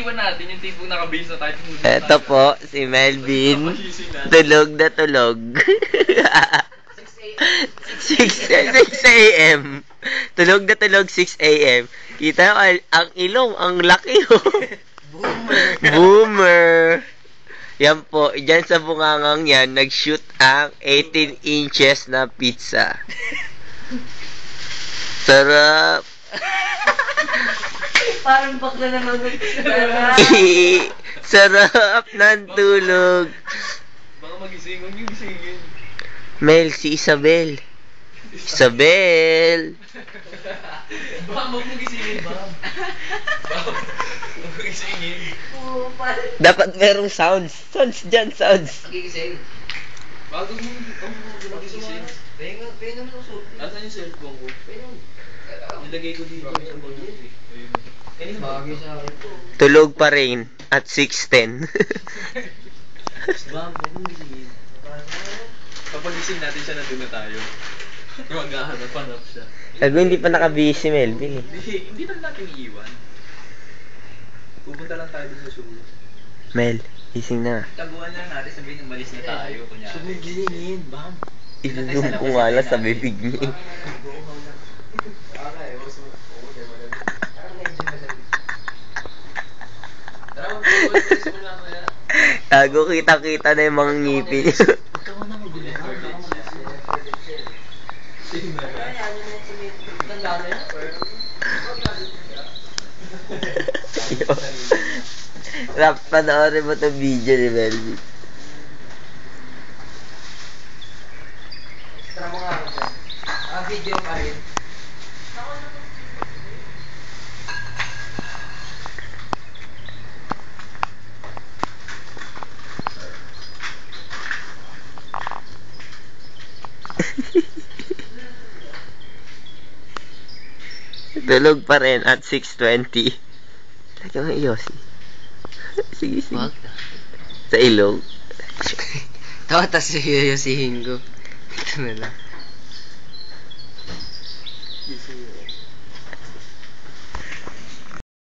iiwan natin yung tipong nakabase na tayo. Eto po, si Melvin. Tulog na tulog. 6 a.m. Tulog na tulog 6 a.m. Kita ang ilong, ang laki Boomer. Boomer. Yan po, dyan sa bungangang yan, nag-shoot ang 18 inches na pizza. Sarap. Parang bakla naman. Sarap ng tulog. Baka magising, huwag yung gisingin. Mel, si Isabel. Isabel. Baka huwag mo gisingin, Bam. Bam, huwag mo gisingin. Dapat merong sounds. Sounds dyan, sounds. Gigising. Bago mo gising. Pwede naman ang suot. Asan yung cellphone ko? Nilagay ko dito sa bag mo. Kanina Bagay sa akin to. Tulog pa rin at 6:10. Bam, huwag mo gisingin. Kapag gising natin siya, nandun na tayo. Maghahanap siya. Sabi, hindi pa nakabihis si Melvin eh. Hindi lang natin iiwan. Pupunta lang tayo dun sa sulo. Mel, gising na. Taguan lang natin, sabihin umalis na tayo. Suot mo gisingin, Bam. Inunom ko nga lang sa bibig niya. Tago, kita-kita na yung mga ngipin. Rap, panoorin mo itong video ni Melvin. Tara mo nga ako dyan. Video pa rin. Tulog pa rin at 6:20. Lagyan mo Yossi. Sige, sige. Wag na. Sa ilong. Tawa tas yuyusihin ko. Ito na lang.